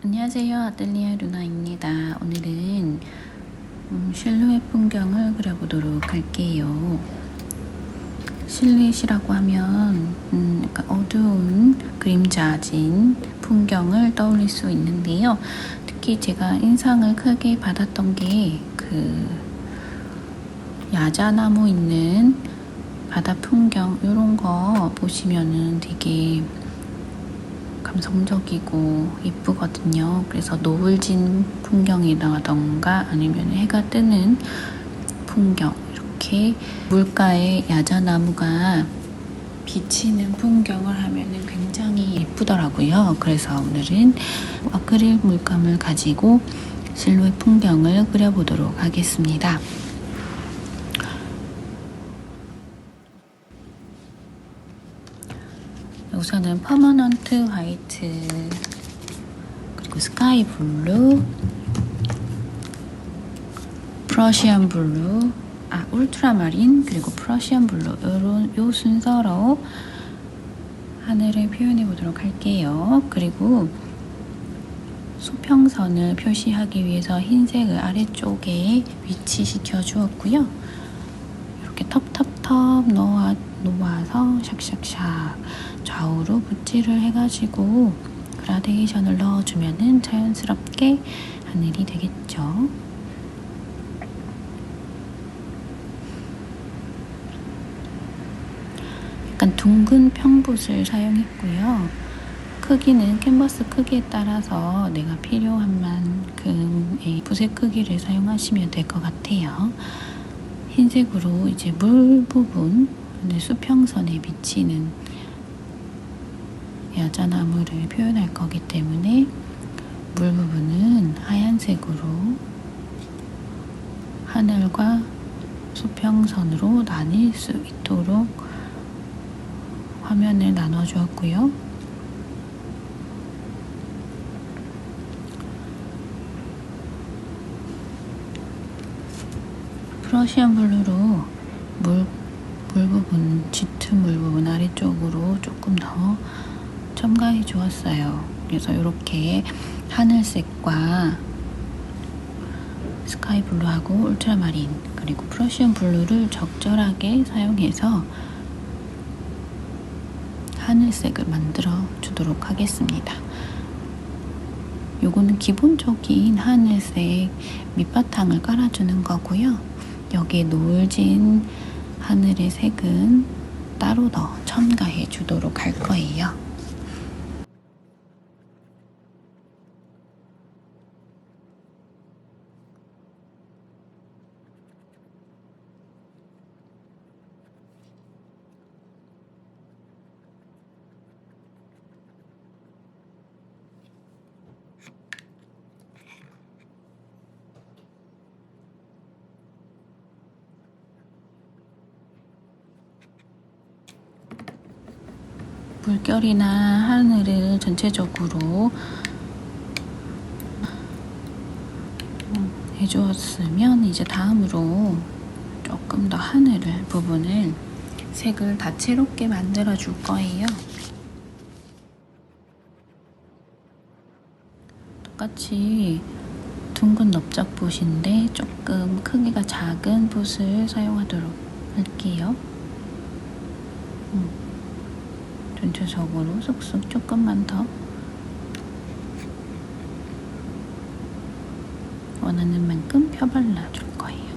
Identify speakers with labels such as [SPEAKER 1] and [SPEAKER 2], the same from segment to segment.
[SPEAKER 1] 안녕하세요. 아뜰리에 루나입니다. 오늘은 실루엣 풍경을 그려보도록 할게요. 실루엣이라고 하면 약간 어두운 그림자진 풍경을 떠올릴 수 있는데요. 특히 제가 인상을 크게 받았던 게 야자나무 있는 바다 풍경 이런 거 보시면은 되게 감성적이고 예쁘거든요. 그래서 노을 진 풍경이라던가 아니면 해가 뜨는 풍경, 이렇게 물가에 야자나무가 비치는 풍경을 하면은 굉장히 예쁘더라고요. 그래서 오늘은 아크릴 물감을 가지고 실루엣 풍경을 그려보도록 하겠습니다. 우선은 퍼머넌트 화이트, 그리고 스카이 블루, 프러시안 블루, 울트라마린, 그리고 프러시안 블루, 요 순서로 하늘을 표현해 보도록 할게요. 그리고 수평선을 표시하기 위해서 흰색을 아래쪽에 위치시켜 주었고요. 이렇게 텁텁텁 놓아서 샥샥샥 좌우로 붓질을 해가지고 그라데이션을 넣어주면은 자연스럽게 하늘이 되겠죠. 약간 둥근 평붓을 사용했고요. 크기는 캔버스 크기에 따라서 내가 필요한 만큼의 붓의 크기를 사용하시면 될 것 같아요. 흰색으로 이제 물 부분, 수평선에 비치는 야자나무를 표현할 거기 때문에 물 부분은 하얀색으로 하늘과 수평선으로 나뉠 수 있도록 화면을 나눠 주었고요. 프러시안 블루로 물 부분, 짙은 물 부분 아래쪽으로 조금 더 첨가해 주었어요. 그래서 이렇게 하늘색과 스카이 블루하고 울트라마린, 그리고 프러시안 블루를 적절하게 사용해서 하늘색을 만들어 주도록 하겠습니다. 요거는 기본적인 하늘색 밑바탕을 깔아주는 거고요. 여기에 노을진 하늘의 색은 따로 더 첨가해 주도록 할 거예요. 물결이나 하늘을 전체적으로 해주었으면 이제 다음으로 조금 더 하늘 부분을 색을 다채롭게 만들어 줄 거예요. 똑같이 둥근 넓적 붓인데 조금 크기가 작은 붓을 사용하도록 할게요. 전체적으로 쏙쏙 조금만 더 원하는 만큼 펴발라 줄 거예요.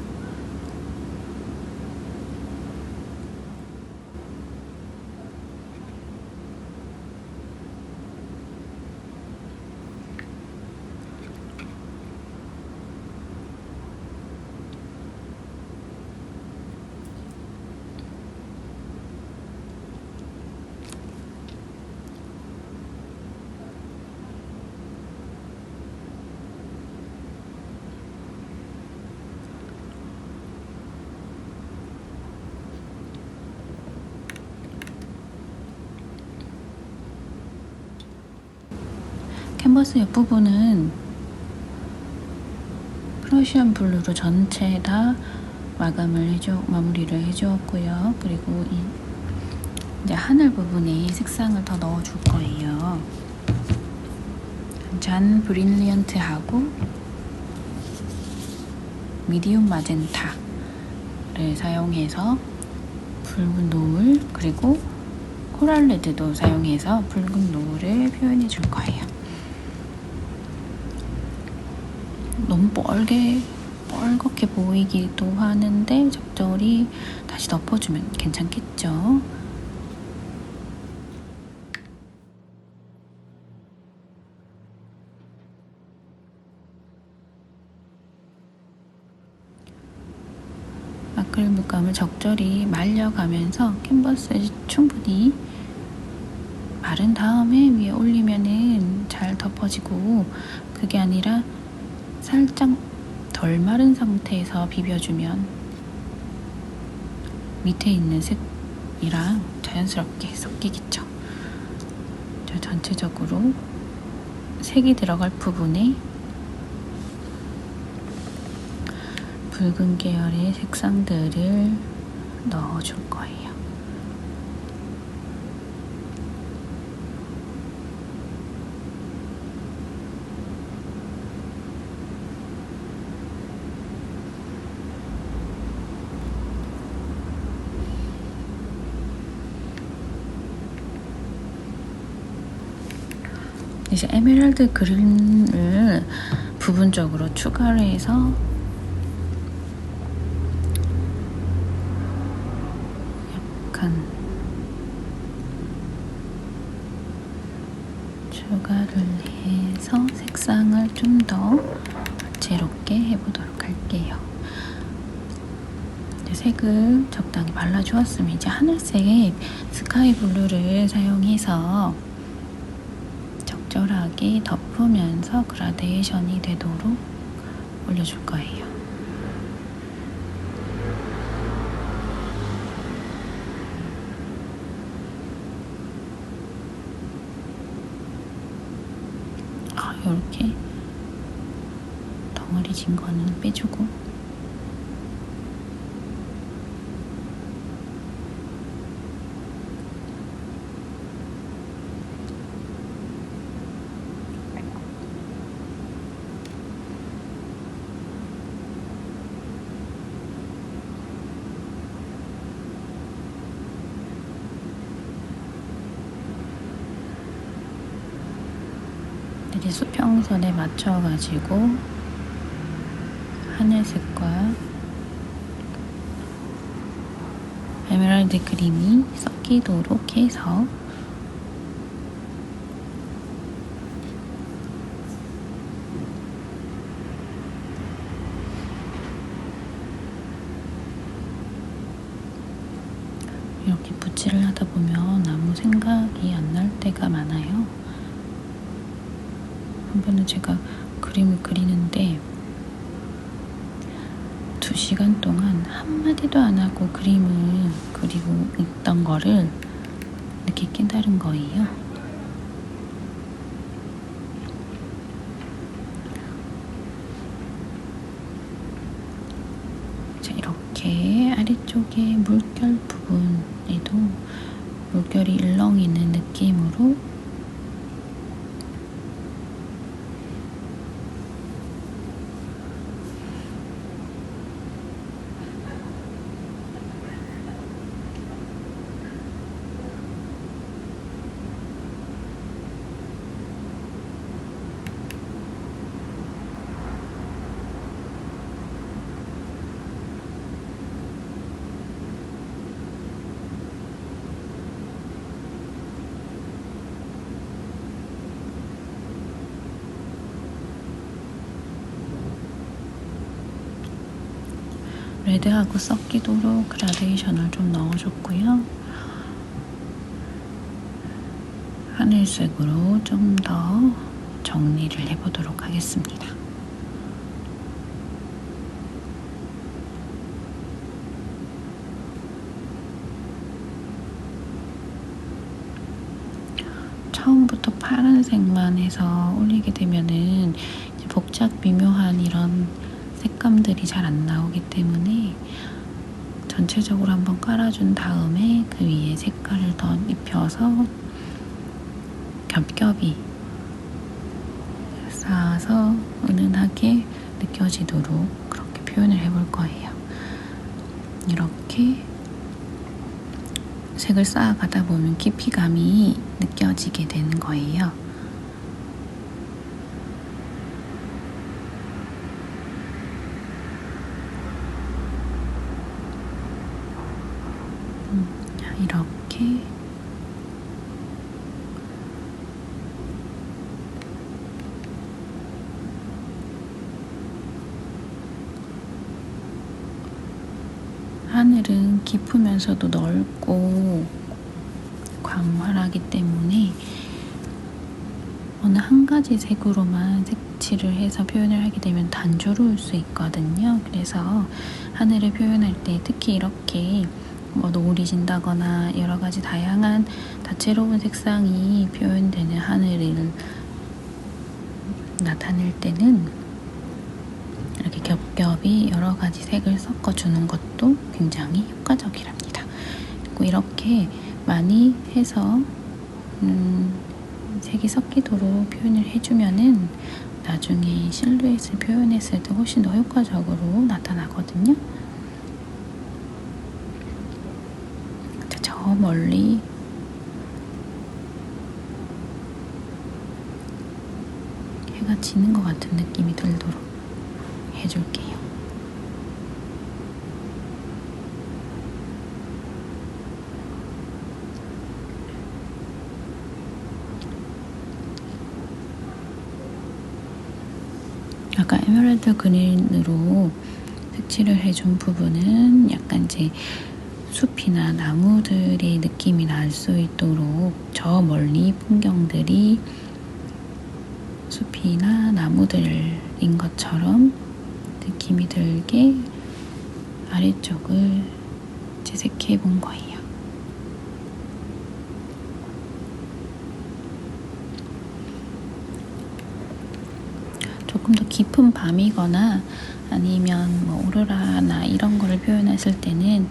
[SPEAKER 1] 캔버스 옆부분은 프러시안 블루로 전체 다 마무리를 해주었고요. 그리고 이제 하늘 부분에 색상을 더 넣어줄 거예요. 잔 브릴리언트하고 미디움 마젠타를 사용해서 붉은 노을, 그리고 코랄 레드도 사용해서 붉은 노을을 표현해 줄 거예요. 너무 뻘겋게 보이기도 하는데 적절히 다시 덮어주면 괜찮겠죠? 아크릴 물감을 적절히 말려가면서 캔버스를 충분히 마른 다음에 위에 올리면은 잘 덮어지고, 그게 아니라 살짝 덜 마른 상태에서 비벼주면 밑에 있는 색이랑 자연스럽게 섞이겠죠. 전체적으로 색이 들어갈 부분에 붉은 계열의 색상들을 넣어줄 거예요. 이제 에메랄드 그린을 부분적으로 추가를 해서 약간 추가를 해서 색상을 좀 더 다채롭게 해보도록 할게요. 이제 색을 적당히 발라주었으면 이제 하늘색 스카이 블루를 사용해서 적절하게 덮으면서 그라데이션이 되도록 올려줄 거예요. 이렇게 덩어리진 거는 빼주고, 이제 수평선에 맞춰가지고 하늘색과 에메랄드 그림이 섞이도록 해서 이렇게 붓질을 하다 보면 아무 생각이 안 날 때가 많아요. 한 번은 제가 그림을 그리는데 2시간 동안 한마디도 안 하고 그림을 그리고 있던 거를 이렇게 깨달은 거예요. 자, 이렇게 아래쪽에 물결 부분에도 물결이 일렁이는 느낌으로 레드하고 섞이도록 그라데이션을 좀 넣어줬고요. 하늘색으로 좀 더 정리를 해보도록 하겠습니다. 처음부터 파란색만 해서 올리게 되면은 이제 복잡 미묘한 이런 색감들이 잘 안 나오기 때문에 전체적으로 한번 깔아준 다음에 그 위에 색깔을 더 입혀서 겹겹이 느껴지도록 그렇게 표현을 해볼 거예요. 이렇게 색을 쌓아가다 보면 깊이감이 느껴지게 되는 거예요. 이렇게 하늘은 깊으면서도 넓고 광활하기 때문에 어느 한 가지 색으로만 색칠을 해서 표현을 하게 되면 단조로울 수 있거든요. 그래서 하늘을 표현할 때 특히 이렇게 노을이 진다거나 여러 가지 다양한 다채로운 색상이 표현되는 하늘을 나타낼 때는 이렇게 겹겹이 여러 가지 색을 섞어주는 것도 굉장히 효과적이랍니다. 그리고 이렇게 많이 해서 색이 섞이도록 표현을 해주면은 나중에 실루엣을 표현했을 때 훨씬 더 효과적으로 나타나거든요. 저 멀리 해가 지는 것 같은 느낌이 들도록 해줄게요. 아까 에메랄드 그린으로 색칠을 해준 부분은 약간 이제 숲이나 나무들의 느낌이 날 수 있도록 저 멀리 풍경들이 숲이나 나무들인 것처럼 느낌이 들게 아래쪽을 채색해 본 거예요. 조금 더 깊은 밤이거나 아니면 오로라나 이런 거를 표현했을 때는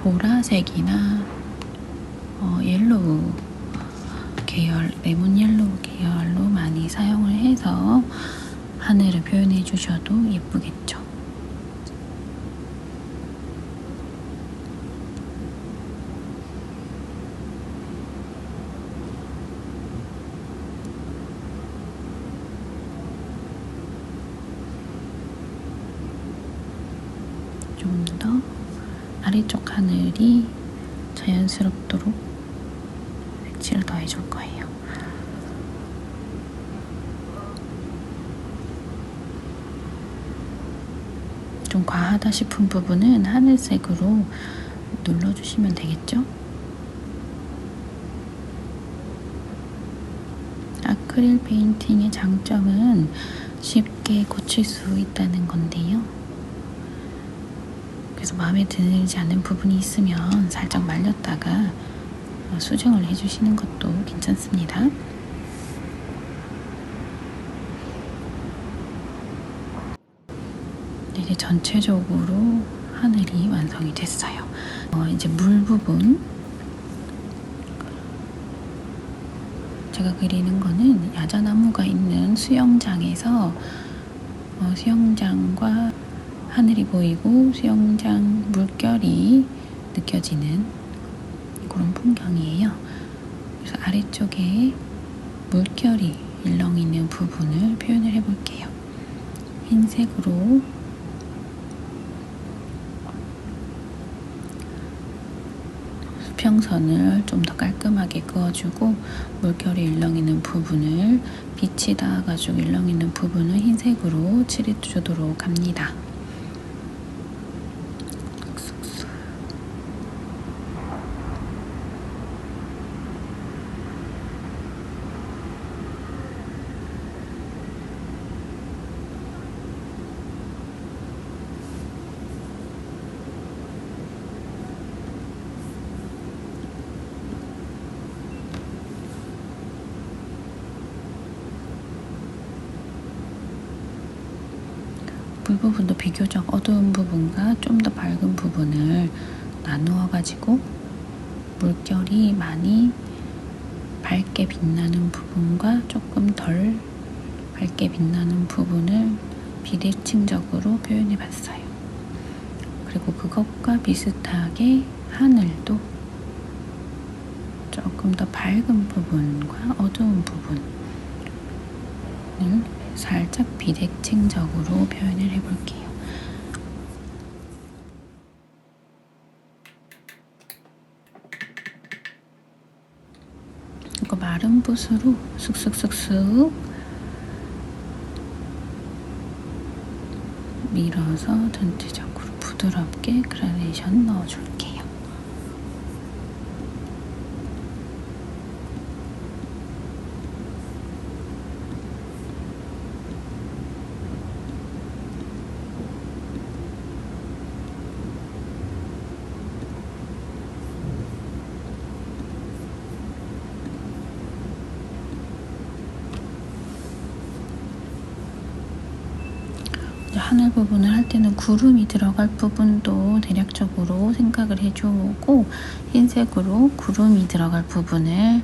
[SPEAKER 1] 보라색이나 옐로우 계열, 레몬 옐로우 계열로 많이 사용을 해서 하늘을 표현해 주셔도 예쁘겠죠. 좀 더 아래쪽 하늘이 자연스럽도록 색칠을 더 해줄 거예요. 좀 과하다 싶은 부분은 하늘색으로 눌러주시면 되겠죠? 아크릴 페인팅의 장점은 쉽게 고칠 수 있다는 건데요. 그래서 마음에 들지 않는 부분이 있으면 살짝 말렸다가 수정을 해주시는 것도 괜찮습니다. 이제 전체적으로 하늘이 완성이 됐어요. 이제 물 부분 제가 그리는 거는 야자나무가 있는 수영장에서 수영장과 하늘이 보이고 수영장 물결이 느껴지는 그런 풍경이에요. 그래서 아래쪽에 물결이 일렁이는 부분을 표현을 해볼게요. 흰색으로 수평선을 좀 더 깔끔하게 그어주고 물결이 일렁이는 부분을 빛이 닿아가지고 일렁이는 부분을 흰색으로 칠해주도록 합니다. 물 부분도 비교적 어두운 부분과 좀 더 밝은 부분을 나누어 가지고 물결이 많이 밝게 빛나는 부분과 조금 덜 밝게 빛나는 부분을 비대칭적으로 표현해 봤어요. 그리고 그것과 비슷하게 하늘도 조금 더 밝은 부분과 어두운 부분을 살짝 비대칭적으로 표현을 해볼게요. 이거 마른 붓으로 슥슥슥슥 밀어서 전체적으로 부드럽게 그라데이션 넣어줄게요. 하늘 부분을 할 때는 구름이 들어갈 부분도 대략적으로 생각을 해주고 흰색으로 구름이 들어갈 부분을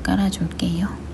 [SPEAKER 1] 깔아줄게요.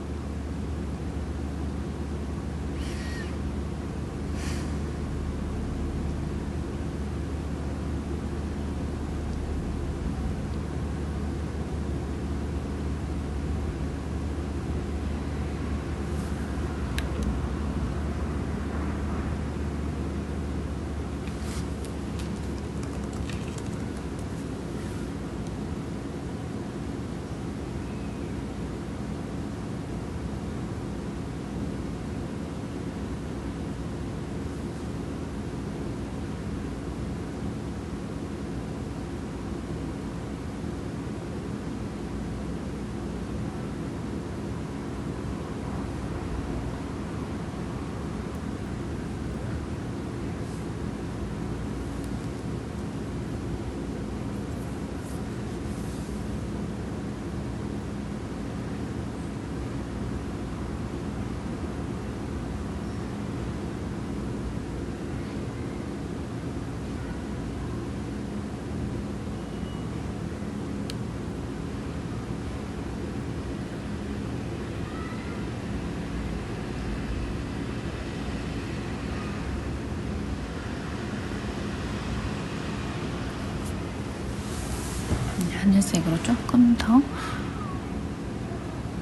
[SPEAKER 1] 하늘색으로 조금 더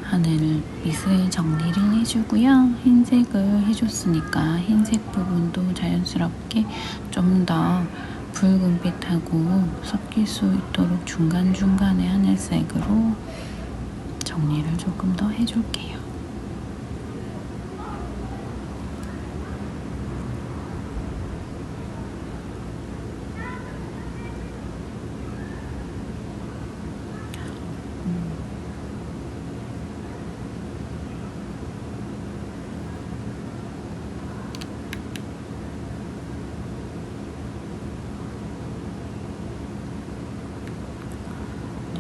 [SPEAKER 1] 하늘 밑을 정리를 해주고요. 흰색을 해줬으니까 흰색 부분도 자연스럽게 좀 더 붉은빛하고 섞일 수 있도록 중간중간에 하늘색으로 정리를 조금 더 해줄게요.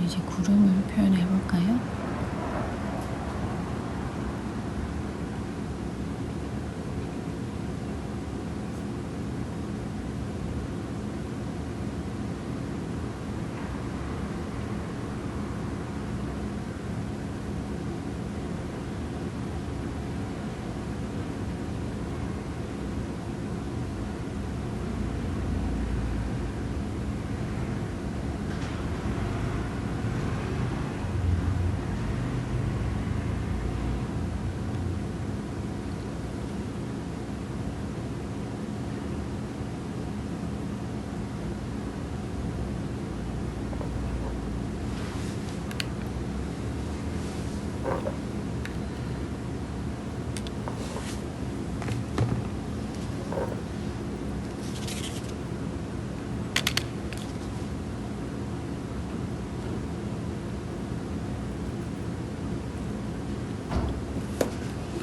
[SPEAKER 1] 이제 구름을 표현해 볼까요?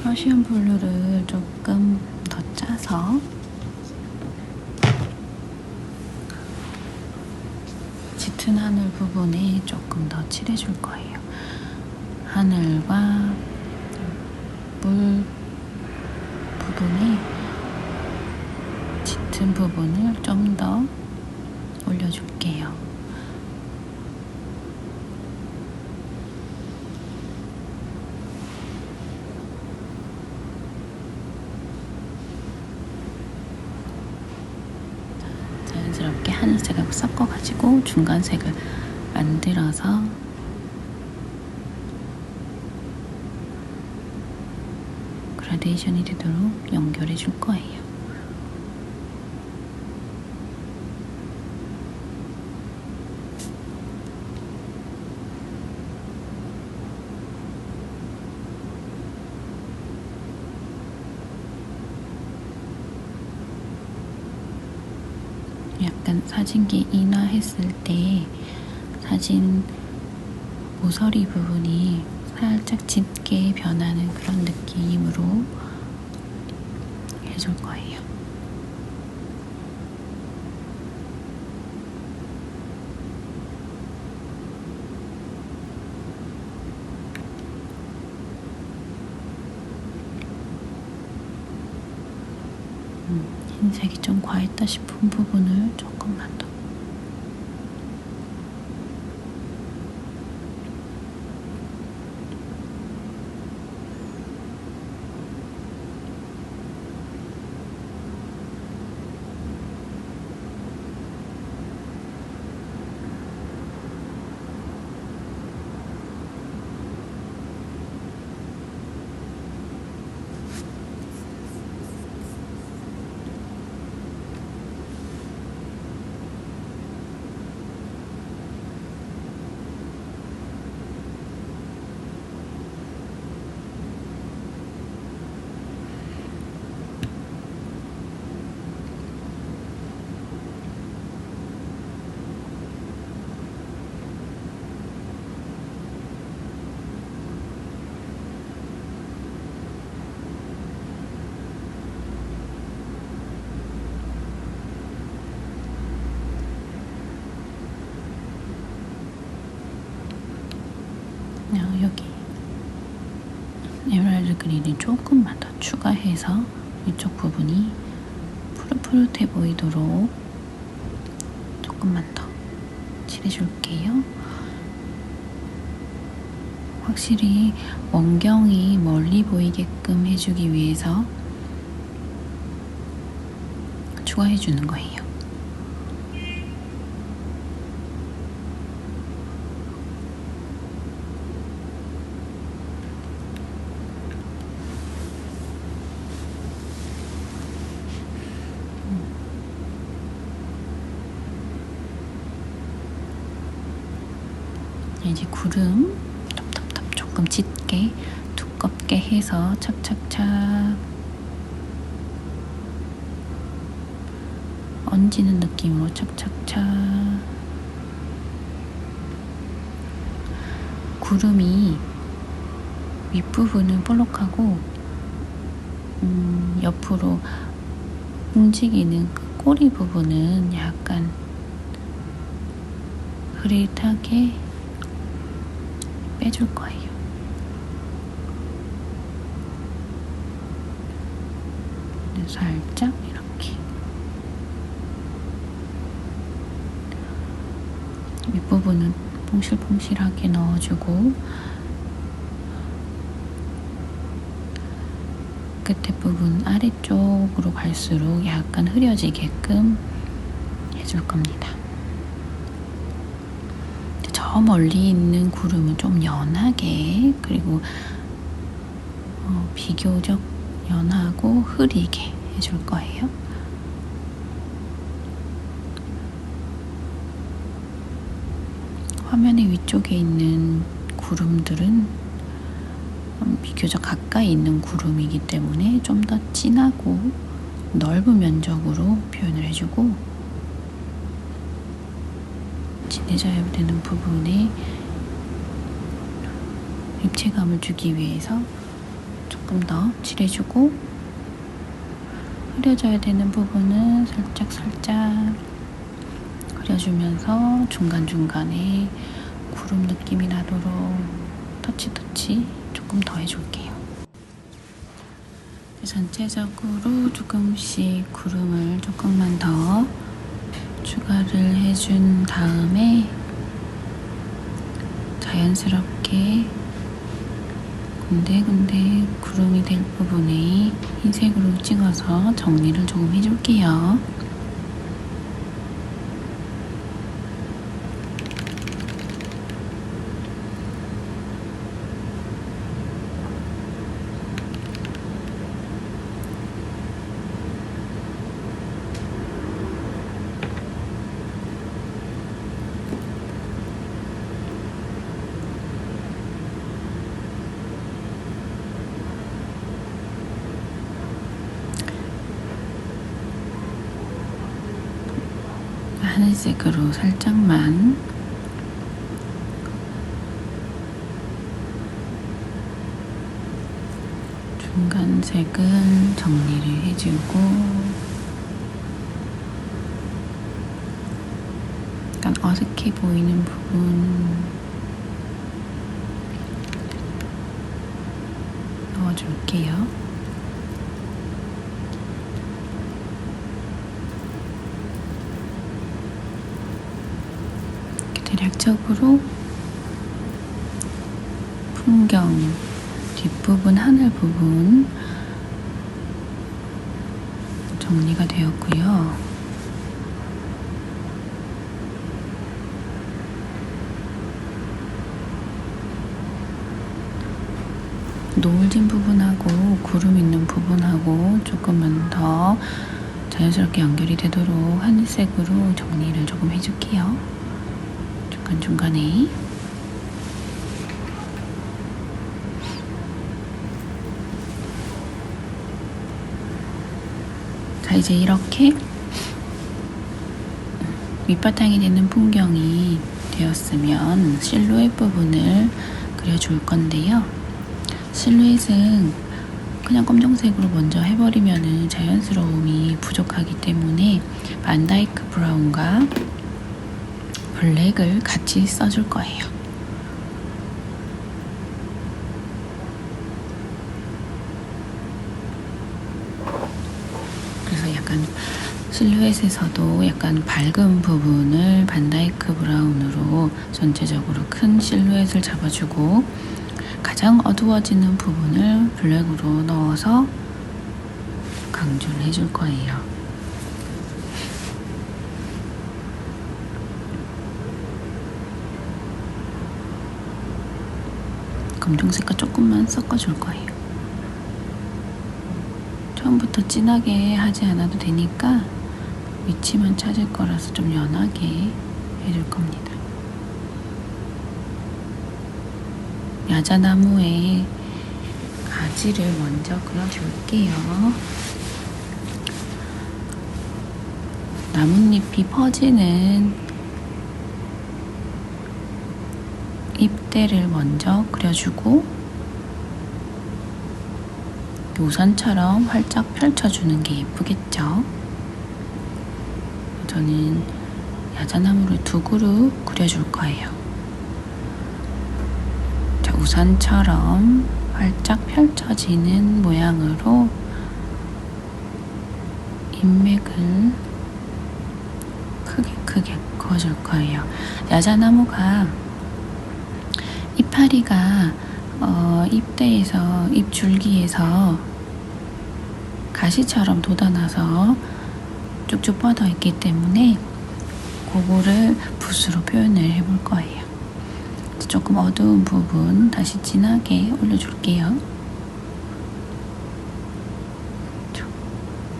[SPEAKER 1] 퍼시언 블루를 조금 더 짜서 짙은 하늘 부분에 조금 더 칠해줄 거예요. 하늘과 물 부분에 짙은 부분을 좀 더 올려줄게요. 하늘색하고 섞어가지고 중간색을 만들어서 그라데이션이 되도록 연결해 줄 거예요. 약간 사진기 인화했을 때 사진 모서리 부분이 살짝 짙게 변하는 그런 느낌으로 해줄 거예요. 흰색이 좀 과했다 싶은 부분을 조금만 더. 여기 에메랄드 그린을 조금만 더 추가해서 이쪽 부분이 푸릇푸릇해 보이도록 조금만 더 칠해줄게요. 확실히 원경이 멀리 보이게끔 해주기 위해서 추가해주는 거예요. 이제 구름 탑탑탑 조금 짙게 두껍게 해서 착착착 얹는 느낌으로 착착착. 구름이 윗부분은 볼록하고 옆으로 움직이는 그 꼬리 부분은 약간 흐릿하게 빼줄 거예요. 살짝 이렇게 윗부분은 퐁실퐁실하게 넣어주고 끝에 부분 아래쪽으로 갈수록 약간 흐려지게끔 해줄 겁니다. 저 멀리 있는 구름은 좀 연하게, 그리고 비교적 연하고 흐리게 해줄 거예요. 화면의 위쪽에 있는 구름들은 비교적 가까이 있는 구름이기 때문에 좀 더 진하고 넓은 면적으로 표현을 해주고, 진해져야 되는 부분에 입체감을 주기 위해서 조금 더 칠해주고, 흐려져야 되는 부분은 살짝 흐려주면서 중간중간에 구름 느낌이 나도록 터치 조금 더 해줄게요. 전체적으로 조금씩 구름을 조금만 더 추가를 해준 다음에 자연스럽게 군데군데 구름이 될 부분에 흰색으로 찍어서 정리를 조금 해줄게요. 하늘색으로 살짝만 중간색은 정리를 해주고 약간 어색해 보이는 부분 넣어줄게요. 대략적으로 풍경 뒷부분, 하늘 부분 정리가 되었고요. 노을 진 부분하고 구름 있는 부분하고 조금만 더 자연스럽게 연결이 되도록 하늘색으로 정리를 조금 해줄게요. 중간중간에. 자, 이제 이렇게 밑바탕이 되는 풍경이 되었으면 실루엣 부분을 그려줄 건데요. 실루엣은 그냥 검정색으로 먼저 해버리면 자연스러움이 부족하기 때문에 반다이크 브라운과 블랙을 같이 써줄 거예요. 그래서 약간 실루엣에서도 약간 밝은 부분을 반다이크 브라운으로 전체적으로 큰 실루엣을 잡아주고 가장 어두워지는 부분을 블랙으로 넣어서 강조를 해줄 거예요. 검정색과 조금만 섞어줄 거예요. 처음부터 진하게 하지 않아도 되니까 위치만 찾을 거라서 좀 연하게 해줄 겁니다. 야자나무에 가지를 먼저 그려줄게요. 나뭇잎이 퍼지는 잎대를 먼저 그려주고 요선처럼 활짝 펼쳐주는 게 예쁘겠죠? 저는 야자나무를 2그룹 그려줄 거예요. 자, 우산처럼 활짝 펼쳐지는 모양으로 잎맥을 크게 그어줄 거예요. 야자나무가 이파리가 잎대에서 잎줄기에서 가시처럼 돋아나서 쭉쭉 뻗어 있기 때문에 그거를 붓으로 표현을 해볼 거예요. 조금 어두운 부분 다시 진하게 올려줄게요.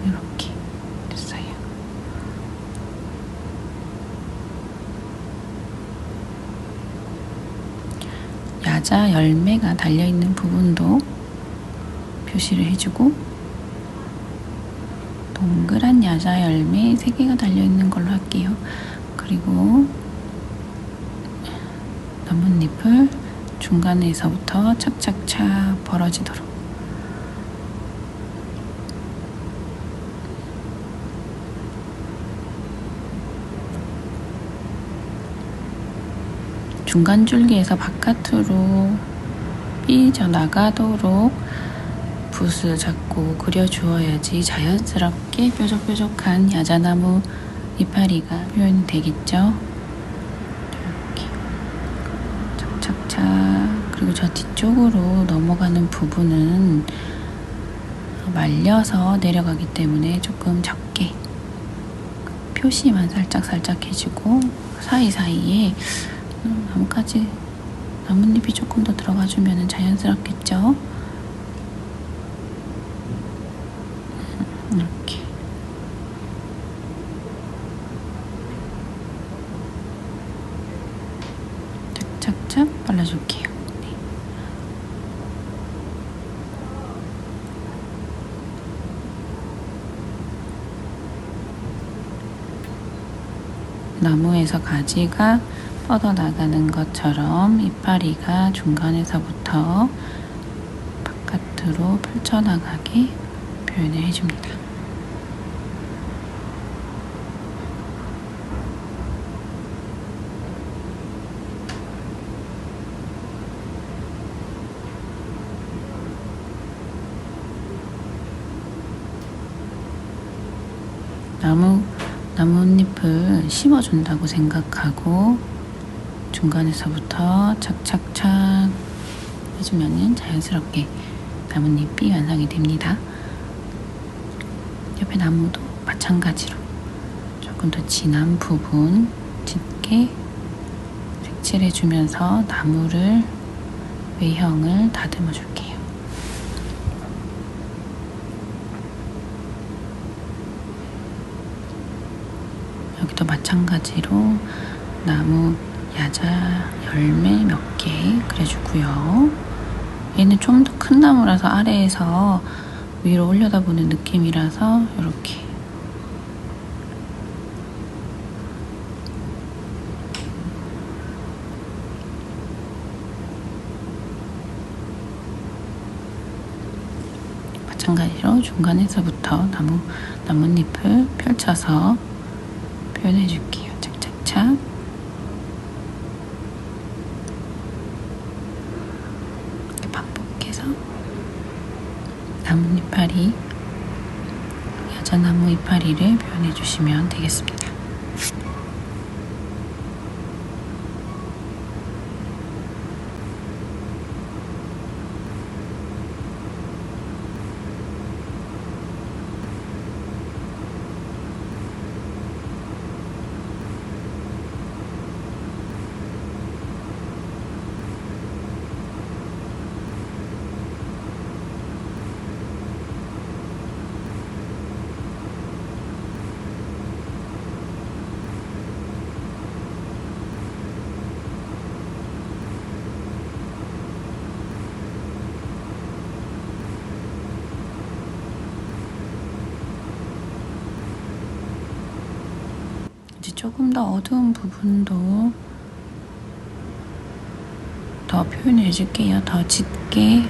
[SPEAKER 1] 이렇게 됐어요. 야자 열매가 달려있는 부분도 표시를 해주고 동그란 야자 열매 3개가 달려있는 걸로 할게요. 그리고 나뭇잎을 중간에서부터 착착착 벌어지도록 중간 줄기에서 바깥으로 삐져나가도록 붓을 잡고 그려주어야지 자연스럽게 뾰족뾰족한 야자나무 이파리가 표현이 되겠죠. 이렇게 착착착. 그리고 저 뒤쪽으로 넘어가는 부분은 말려서 내려가기 때문에 조금 적게 표시만 살짝 해주고 사이사이에 나뭇잎이 조금 더 들어가주면 자연스럽겠죠? 이렇게 착착착 발라줄게요. 네. 나무에서 가지가 뻗어나가는 것처럼 이파리가 중간에서부터 바깥으로 펼쳐나가게 표현을 해줍니다. 나뭇잎을 심어준다고 생각하고 중간에서부터 착착착 해주면 자연스럽게 나뭇잎이 완성이 됩니다. 옆에 나무도 마찬가지로 조금 더 진한 부분 짙게 색칠해주면서 나무를 외형을 다듬어 줄게요. 여기도 마찬가지로 나무 야자 열매 몇 개 그려주고요. 얘는 좀 더 큰 나무라서 아래에서 위로 올려다보는 느낌이라서 이렇게 마찬가지로 중간에서부터 나뭇잎을 펼쳐서 표현해 줄게요. 착착착. 이렇게 반복해서 나뭇잎 이파리, 여자나무 이파리를 표현해 주시면 되겠습니다. 이제 조금 더 어두운 부분도 더 표현해 줄게요. 더 짙게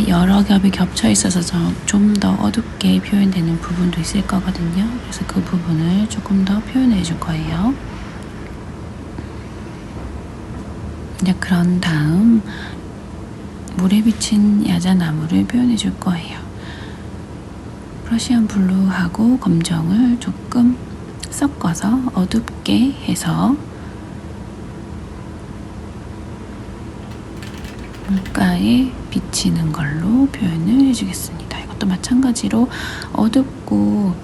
[SPEAKER 1] 여러 겹이 겹쳐 있어서 좀 더 어둡게 표현되는 부분도 있을 거거든요. 그래서 그 부분을 조금 더 표현해 줄 거예요. 이제 그런 다음 물에 비친 야자나무를 표현해 줄 거예요. 프러시안 블루하고 검정을 조금 섞어서 어둡게 해서 물가에 비치는 걸로 표현을 해주겠습니다. 이것도 마찬가지로 어둡고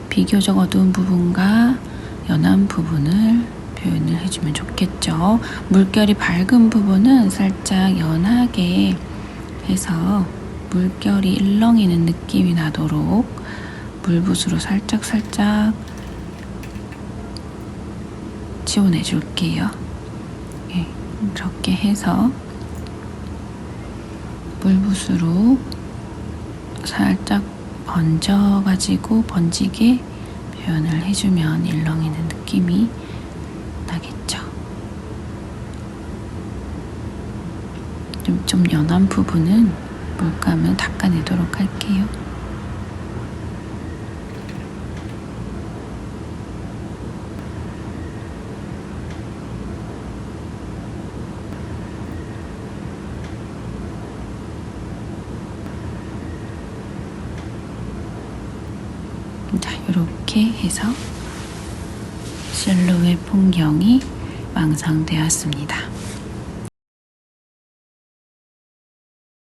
[SPEAKER 1] 비교적 어두운 부분과 연한 부분을 표현을 해주면 좋겠죠. 물결이 밝은 부분은 살짝 연하게 해서 물결이 일렁이는 느낌이 나도록 물붓으로 살짝 지원해 줄게요. 네, 이렇게 해서 물붓으로 살짝 번지게 표현을 해주면 일렁이는 느낌이 나겠죠. 좀 연한 부분은 물감을 닦아내도록 할게요. 자, 이렇게 해서 실루엣 풍경이 완성되었습니다.